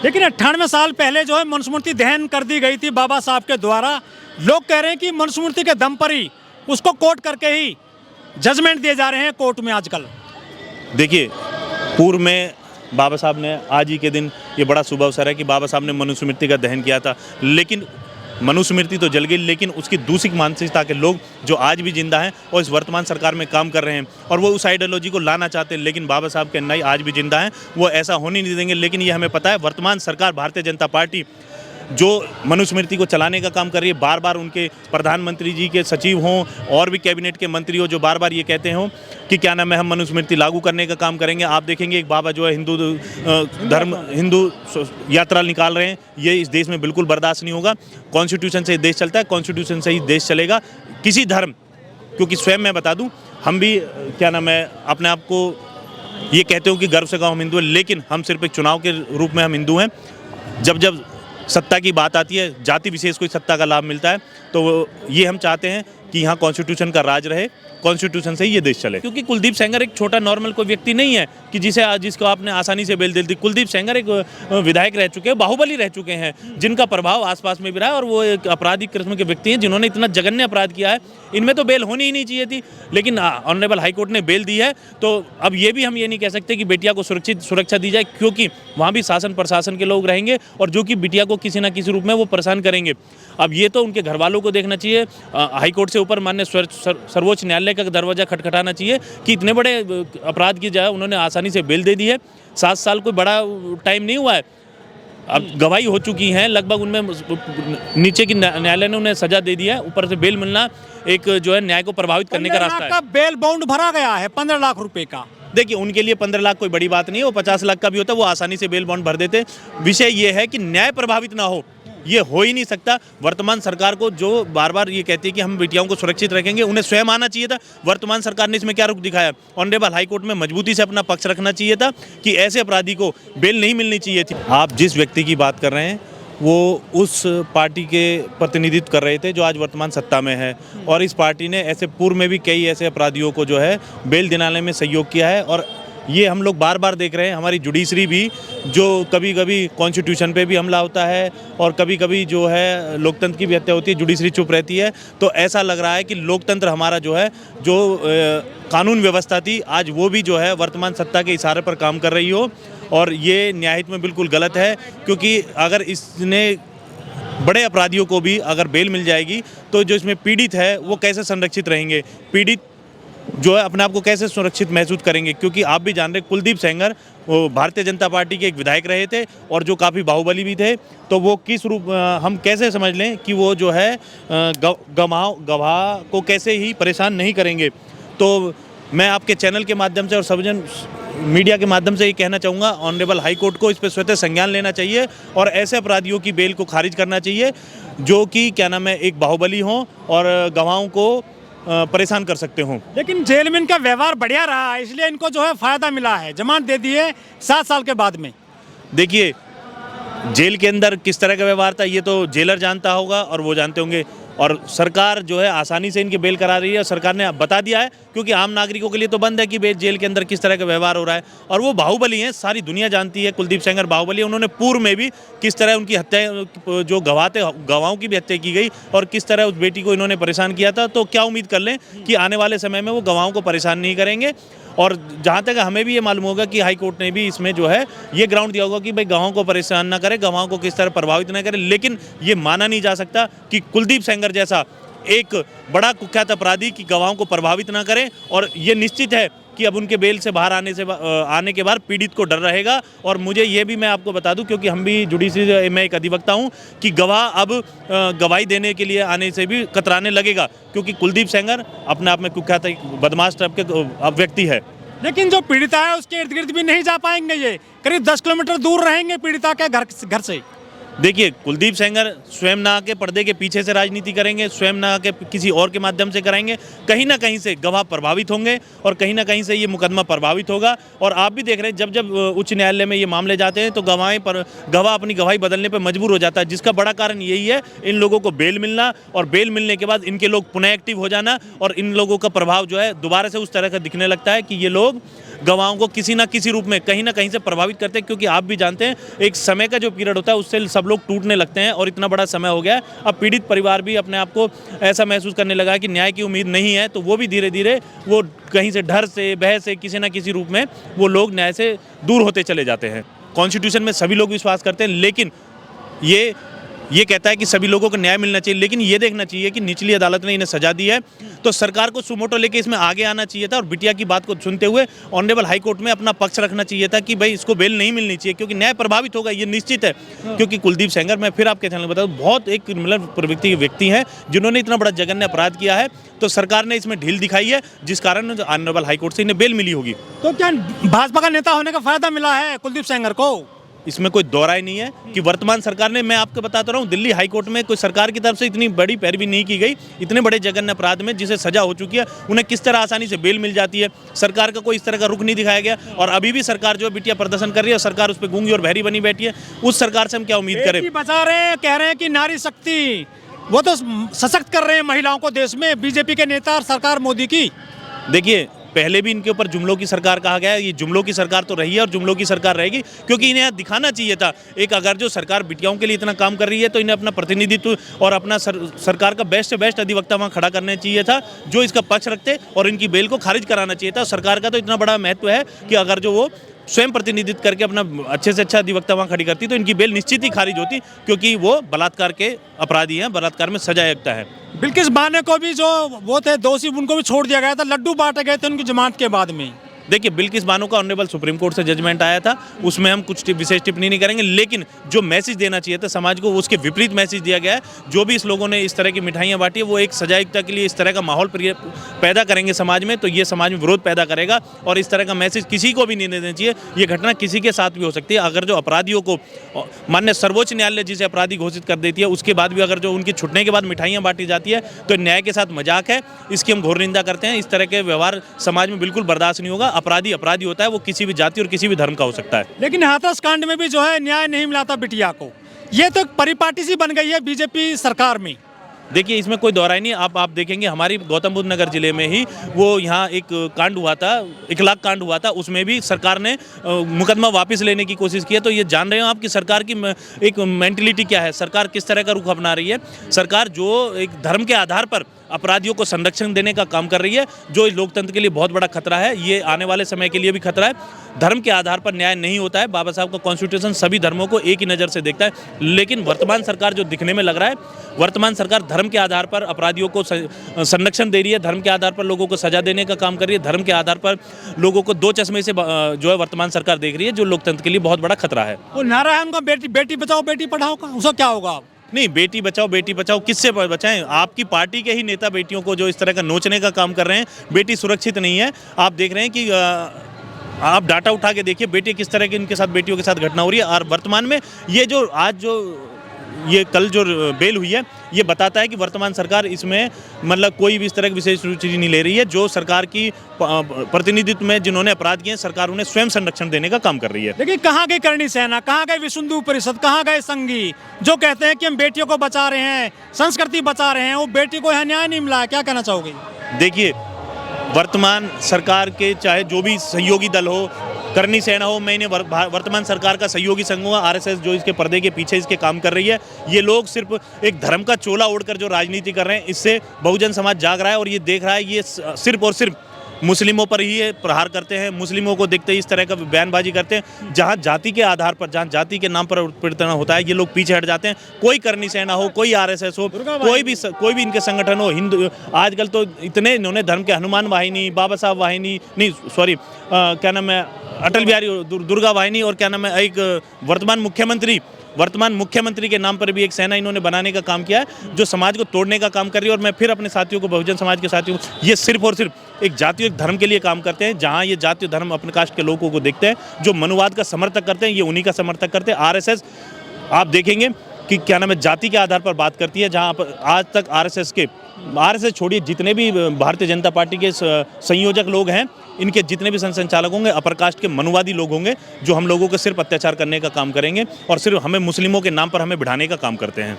लेकिन 98 साल पहले जो है मनुस्मृति दहन कर दी गई थी बाबा साहब के द्वारा। लोग कह रहे हैं कि मनुस्मृति के दम पर ही उसको कोट करके ही जजमेंट दिए जा रहे हैं कोर्ट में आजकल। देखिए, पूर्व में बाबा साहब ने आज ही के दिन ये बड़ा शुभ अवसर है कि बाबा साहब ने मनुस्मृति का दहन किया था, लेकिन मनुस्मृति तो जल गई, लेकिन उसकी दूसरी मानसिकता के लोग जो आज भी जिंदा हैं और इस वर्तमान सरकार में काम कर रहे हैं और वो उस आइडियोलॉजी को लाना चाहते हैं, लेकिन बाबा साहब के अन्यायी आज भी जिंदा हैं, वो ऐसा होने नहीं देंगे। लेकिन ये हमें पता है वर्तमान सरकार भारतीय जनता पार्टी जो मनुस्मृति को चलाने का काम कर रही है, बार बार उनके प्रधानमंत्री जी के सचिव हों और भी कैबिनेट के मंत्री हो जो बार बार ये कहते हों कि क्या नाम है हम मनुस्मृति लागू करने का काम करेंगे। आप देखेंगे एक बाबा जो है हिंदू यात्रा निकाल रहे हैं, ये इस देश में बिल्कुल बर्दाश्त नहीं होगा। कॉन्स्टिट्यूशन से देश चलता है, कॉन्स्टिट्यूशन से ही देश चलेगा। किसी धर्म, क्योंकि स्वयं मैं बता दूं, हम भी क्या नाम है अपने आप को ये कहते हो कि गर्व से कहो हम हिंदू हैं, लेकिन हम सिर्फ एक चुनाव के रूप में हम हिंदू हैं। जब सत्ता की बात आती है, जाति विशेष को सत्ता का लाभ मिलता है, तो ये हम चाहते हैं कि यहाँ कॉन्स्टिट्यूशन का राज रहे, कॉन्स्टिट्यूशन से ही ये देश चले। क्योंकि कुलदीप सेंगर एक छोटा नॉर्मल कोई व्यक्ति नहीं है कि जिसको आपने आसानी से बेल दे दी। कुलदीप सेंगर एक विधायक रह चुके हैं, बाहुबली रह चुके हैं, जिनका प्रभाव आसपास में भी रहा है और वो एक आपराधिक किस्म के व्यक्ति हैं जिन्होंने इतना जघन्य अपराध किया है। इनमें तो बेल होनी ही नहीं चाहिए थी, लेकिन ऑनरेबल हाईकोर्ट ने बेल दी है। तो अब ये भी हम ये नहीं कह सकते कि बेटिया को सुरक्षा दी जाए, क्योंकि वहाँ भी शासन प्रशासन के लोग रहेंगे और जो कि बिटिया को किसी न किसी रूप में वो परेशान करेंगे। अब ये तो उनके घर वालों को देखना चाहिए, हाईकोर्ट से ऊपर माननीय सर्वोच्च न्यायालय का दरवाजा खटखटाना चाहिए कि इतने बड़े अपराध की जाए उन्होंने आसानी से बेल दे दी है। 7 साल कोई बड़ा टाइम नहीं हुआ है, अब गवाही हो चुकी हैं लगभग, उनमें नीचे की न्यायालय ने उन्हें सजा दे दी है, ऊपर से बेल मिलना एक जो है न्याय को प्रभावित करने का रास्ता है। बेल बाउंड भरा गया है 15 लाख रुपए का। देखिए, उनके लिए 15 लाख कोई बड़ी बात नहीं है, वो 50 लाख का भी होता है, वो आसानी से बेल बॉन्ड भर देते। विषय ये है कि न्याय प्रभावित ना हो, ये हो ही नहीं सकता। वर्तमान सरकार को जो बार बार ये कहती है कि हम बेटियों को सुरक्षित रखेंगे, उन्हें स्वयं आना चाहिए था। वर्तमान सरकार ने इसमें क्या रुख दिखाया? ऑनरेबल हाईकोर्ट में मजबूती से अपना पक्ष रखना चाहिए था कि ऐसे अपराधी को बेल नहीं मिलनी चाहिए थी। आप जिस व्यक्ति की बात कर रहे हैं वो उस पार्टी के प्रतिनिधित्व कर रहे थे जो आज वर्तमान सत्ता में है, और इस पार्टी ने ऐसे पूर्व में भी कई ऐसे अपराधियों को जो है बेल दिलाने में सहयोग किया है। और ये हम लोग बार बार देख रहे हैं, हमारी जुडिशरी भी जो कभी कभी कॉन्स्टिट्यूशन पे भी हमला होता है और कभी कभी जो है लोकतंत्र की भी हत्या होती है, जुडिशरी चुप रहती है। तो ऐसा लग रहा है कि लोकतंत्र हमारा जो है, जो कानून व्यवस्था थी, आज वो भी जो है वर्तमान सत्ता के इशारे पर काम कर रही हो, और ये न्यायहित में बिल्कुल गलत है। क्योंकि अगर इसने बड़े अपराधियों को भी अगर बेल मिल जाएगी तो जो इसमें पीड़ित है वो कैसे संरक्षित रहेंगे, पीड़ित जो है अपने आप को कैसे सुरक्षित महसूस करेंगे? क्योंकि आप भी जान रहे कुलदीप सेंगर वो भारतीय जनता पार्टी के एक विधायक रहे थे और जो काफ़ी बाहुबली भी थे, तो वो किस रूप हम कैसे समझ लें कि वो जो है गवाह को कैसे ही परेशान नहीं करेंगे। तो मैं आपके चैनल के माध्यम से और सबजन मीडिया के माध्यम से ये कहना चाहूँगा, ऑनरेबल हाई कोर्ट को इस पर स्वतः संज्ञान लेना चाहिए और ऐसे अपराधियों की बेल को खारिज करना चाहिए जो कि क्या नाम है एक बाहुबली हों और गवाहों को परेशान कर सकते हों। लेकिन जेल में इनका व्यवहार बढ़िया रहा है, इसलिए इनको जो है फायदा मिला है, जमानत दे दी है 7 साल के बाद में। देखिए, जेल के अंदर किस तरह का व्यवहार था ये तो जेलर जानता होगा और वो जानते होंगे, और सरकार जो है आसानी से इनकी बेल करा रही है। और सरकार ने बता दिया है, क्योंकि आम नागरिकों के लिए तो बंद है कि जेल के अंदर किस तरह का व्यवहार हो रहा है। और वो बाहुबली हैं, सारी दुनिया जानती है कुलदीप सेंगर बाहुबली। उन्होंने पूर्व में भी किस तरह उनकी हत्या, जो गवाहों की भी हत्या की गई और किस तरह उस बेटी को इन्होंने परेशान किया था। तो क्या उम्मीद कर लें कि आने वाले समय में वो गवाहों को परेशान नहीं करेंगे। और जहाँ तक हमें भी ये मालूम होगा कि हाई कोर्ट ने भी इसमें जो है ये ग्राउंड दिया होगा कि भाई गवाहों को परेशान ना करें, गवाहों को किस तरह प्रभावित ना करें। लेकिन ये माना नहीं जा सकता कि कुलदीप सेंगर जैसा एक बड़ा कुख्यात अपराधी की गवाहों को प्रभावित ना करें। और ये निश्चित है कि अब उनके बेल से बाहर आने के बाद पीड़ित को डर रहेगा। और मुझे ये भी मैं आपको बता दूं, क्योंकि हम भी जुडिशरी में एक अधिवक्ता हूं, कि गवाह अब गवाही देने के लिए आने से भी कतराने लगेगा, क्योंकि कुलदीप सेंगर अपने आप में कुख्यात बदमाश टाइप के व्यक्ति है। लेकिन जो पीड़िता है उसके इर्द गिर्द भी नहीं जा पाएंगे, ये करीब 10 किलोमीटर दूर रहेंगे पीड़िता के घर से। देखिए, कुलदीप सेंगर स्वयं ना आके पर्दे के पीछे से राजनीति करेंगे, स्वयं ना आके किसी और के माध्यम से कराएंगे। कहीं ना कहीं से गवाह प्रभावित होंगे और कहीं ना कहीं से ये मुकदमा प्रभावित होगा। और आप भी देख रहे हैं, जब जब उच्च न्यायालय में ये मामले जाते हैं तो गवाह अपनी गवाही बदलने पर मजबूर हो जाता है, जिसका बड़ा कारण यही है इन लोगों को बेल मिलना, और बेल मिलने के बाद इनके लोग पुनः एक्टिव हो जाना, और इन लोगों का प्रभाव जो है दोबारा से उस तरह का दिखने लगता है कि ये लोग गवाहों को किसी ना किसी रूप में कहीं ना कहीं से प्रभावित करते हैं, क्योंकि आप भी जानते हैं एक समय का जो पीरियड होता है उससे सब लोग टूटने लगते हैं और इतना बड़ा समय हो गया है। अब पीड़ित परिवार भी अपने आप को ऐसा महसूस करने लगा है कि न्याय की उम्मीद नहीं है, तो वो भी धीरे धीरे वो कहीं से डर से, भय से, किसी ना किसी रूप में वो लोग न्याय से दूर होते चले जाते हैं। कॉन्स्टिट्यूशन में सभी लोग विश्वास करते हैं, लेकिन ये कहता है कि सभी लोगों को न्याय मिलना चाहिए, लेकिन ये देखना चाहिए कि निचली अदालत ने इन्हें सजा दी है तो सरकार को सुमोटो लेके इसमें आगे आना चाहिए था और बिटिया की बात को सुनते हुए ऑनरेबल हाई कोर्ट में अपना पक्ष रखना चाहिए था कि भाई इसको बेल नहीं मिलनी चाहिए, क्योंकि न्याय प्रभावित होगा, ये निश्चित है। क्योंकि कुलदीप सेंगर, मैं फिर आपके चैनल में बताऊँ, बहुत एक मतलब व्यक्ति है जिन्होंने इतना बड़ा जघन्य अपराध किया है, तो सरकार ने इसमें ढील दिखाई है जिस कारण ऑनरेबल हाई कोर्ट से इन्हें बेल मिली होगी। तो क्या भाजपा का नेता होने का फायदा मिला है कुलदीप सेंगर को? इसमें कोई दो राय नहीं है कि वर्तमान सरकार ने, मैं आपको बताता रहा हूँ, दिल्ली हाई कोर्ट में कोई सरकार की तरफ से इतनी बड़ी पैरवी नहीं की गई, इतने बड़े जघन्य अपराध में जिसे सजा हो चुकी है उन्हें किस तरह आसानी से बेल मिल जाती है। सरकार का कोई इस तरह का रुख नहीं दिखाया गया और अभी भी सरकार जो बिटिया प्रदर्शन कर रही है, सरकार उस पर गूंगी और बहरी बनी बैठी है। उस सरकार से हम क्या उम्मीद करें? बेटी बचा रहे हैं, कह रहे हैं कि नारी शक्ति, वो तो सशक्त कर रहे हैं महिलाओं को देश में, बीजेपी के नेता और सरकार मोदी की। देखिए, पहले भी इनके ऊपर जुमलों की सरकार कहा गया है, ये जुमलों की सरकार तो रही है और जुमलों की सरकार रहेगी, क्योंकि इन्हें दिखाना चाहिए था एक, अगर जो सरकार बिटियाओं के लिए इतना काम कर रही है तो इन्हें अपना प्रतिनिधित्व और अपना सरकार का बेस्ट से बेस्ट अधिवक्ता वहाँ खड़ा करना चाहिए था जो इसका पक्ष रखते, और इनकी बेल को खारिज कराना चाहिए था। सरकार का तो इतना बड़ा महत्व है कि अगर जो वो स्वयं प्रतिनिधित्व करके अपना अच्छे से अच्छा अधिवक्ता वहाँ खड़ी करती तो इनकी बेल निश्चित ही खारिज होती, क्योंकि वो बलात्कार के अपराधी हैं, बलात्कार में सजा योग्य है। बिल्किस बानो को भी जो वो थे दोषी, उनको भी छोड़ दिया गया था, लड्डू बांटे गए थे उनकी जमानत के बाद में। देखिए, बिल्किस बानो का ऑनरेबल सुप्रीम कोर्ट से जजमेंट आया था, उसमें हम कुछ विशेष टिप्पणी नहीं करेंगे, लेकिन जो मैसेज देना चाहिए था समाज को, उसके विपरीत मैसेज दिया गया है। जो भी इस लोगों ने इस तरह की मिठाइयाँ बांटी है, वो एक सजायुक्ता के लिए इस तरह का माहौल पैदा करेंगे समाज में, तो ये समाज में विरोध पैदा करेगा और इस तरह का मैसेज किसी को भी नहीं देना चाहिए। ये घटना किसी के साथ भी हो सकती है। अगर जो अपराधियों को माननीय सर्वोच्च न्यायालय जिसे अपराधी घोषित कर देती है, उसके बाद भी अगर जो उनके छुटने के बाद मिठाइयाँ बांटी जाती है तो न्याय के साथ मजाक है, इसकी हम घोर निंदा करते हैं। इस तरह के व्यवहार समाज में बिल्कुल बर्दाश्त नहीं होगा। अपराधी अपराधी होता है, वो किसी भी जाति और किसी भी धर्म का हो सकता है। लेकिन हाथरस कांड में भी जो है न्याय नहीं मिला था बिटिया को, ये तो परिपाटी सी बन गई है बीजेपी सरकार में। देखिए, इसमें कोई दोहराई नहीं। आप देखेंगे हमारी गौतम बुद्ध नगर जिले में ही वो यहाँ एक कांड हुआ था, इखलाक कांड हुआ था, उसमें भी सरकार ने मुकदमा वापस लेने की कोशिश की है। तो ये जान रहे हो आप कि सरकार की एक मेंटलिटी क्या है, सरकार किस तरह का रुख अपना रही है। सरकार जो एक धर्म के आधार पर अपराधियों को संरक्षण देने का काम कर रही है, जो लोकतंत्र के लिए बहुत बड़ा खतरा है, ये आने वाले समय के लिए भी खतरा है। धर्म के आधार पर न्याय नहीं होता है। बाबा साहब का कॉन्स्टिट्यूशन सभी धर्मों को एक ही नज़र से देखता है, लेकिन वर्तमान सरकार जो दिखने में लग रहा है, वर्तमान सरकार धर्म के आधार पर अपराधियों को संरक्षण दे रही है, धर्म के आधार पर लोगों को सजा देने का काम कर रही है, धर्म के आधार पर लोगों को दो चश्मे से जो है वर्तमान सरकार देख रही है, जो लोकतंत्र के लिए बहुत बड़ा खतरा है। वो नारा है उनका बेटी बचाओ बेटी पढ़ाओ का, उसका क्या होगा? नहीं, बेटी बचाओ किससे बचाएं? आपकी पार्टी के ही नेता बेटियों को जो इस तरह का नोचने का काम कर रहे हैं। बेटी सुरक्षित नहीं है। आप देख रहे हैं कि आप डाटा उठा के देखिए बेटी किस तरह की इनके साथ बेटियों के साथ घटना हो रही है। और वर्तमान में ये जो आज जो ये कल जो बेल हुई है, ये बताता है कि वर्तमान सरकार इसमें मतलब कोई भी इस तरह की विशेष रुचि नहीं ले रही है। जो सरकार की प्रतिनिधित्व में जिन्होंने अपराध किए, सरकार उन्हें स्वयं संरक्षण देने का काम कर रही है। देखिए, कहाँ गई करणी सेना, कहाँ गए विश्व हिंदू परिषद, कहाँ गए संघी जो कहते हैं कि हम बेटियों को बचा रहे हैं, संस्कृति बचा रहे हैं, वो बेटी को यहाँ न्याय नहीं मिला है। क्या कहना चाहोगे? देखिए, वर्तमान सरकार के चाहे जो भी सहयोगी दल हो, करनी सेना हो, मैंने वर्तमान सरकार का सहयोगी संघ हुआ आरएसएस जो इसके पर्दे के पीछे इसके काम कर रही है, ये लोग सिर्फ एक धर्म का चोला ओढ़कर जो राजनीति कर रहे हैं, इससे बहुजन समाज जाग रहा है और ये देख रहा है ये सिर्फ और सिर्फ मुस्लिमों पर ही ये प्रहार करते हैं। मुस्लिमों को देखते ही इस तरह का बयानबाजी करते हैं। जहाँ जाति के आधार पर, जहाँ जाति के नाम पर उत्पीड़न होता है, ये लोग पीछे हट जाते हैं। कोई करनी सेना हो, कोई आरएसएस हो, कोई भी इनके संगठन हो, हिंदू आजकल तो इतने इन्होंने धर्म के हनुमान वाहिनी, बाबा साहब वाहिनी, नहीं सॉरी क्या नाम है, अटल बिहारी दुर्गा वाहिनी, और क्या नाम है, एक वर्तमान मुख्यमंत्री के नाम पर भी एक सेना इन्होंने बनाने का काम किया है, जो समाज को तोड़ने का काम कर रही है। और मैं फिर अपने साथियों को, बहुजन समाज के साथियों को, ये सिर्फ और सिर्फ एक जातीय धर्म के लिए काम करते हैं। जहां ये जातीय धर्म अपने कास्ट के लोगों को देखते हैं, जो मनुवाद का समर्थक करते हैं, ये उन्हीं का समर्थक करते हैं। आरएसएस आप देखेंगे कि क्या नाम है, जाति के आधार पर बात करती है। जहां पर आज तक आरएसएस छोड़िए, जितने भी भारतीय जनता पार्टी के संयोजक लोग हैं, इनके जितने भी संचालक होंगे अपर कास्ट के मनुवादी लोग होंगे, जो हम लोगों को सिर्फ अत्याचार करने का काम करेंगे और सिर्फ हमें मुस्लिमों के नाम पर हमें बिठाने का काम करते हैं।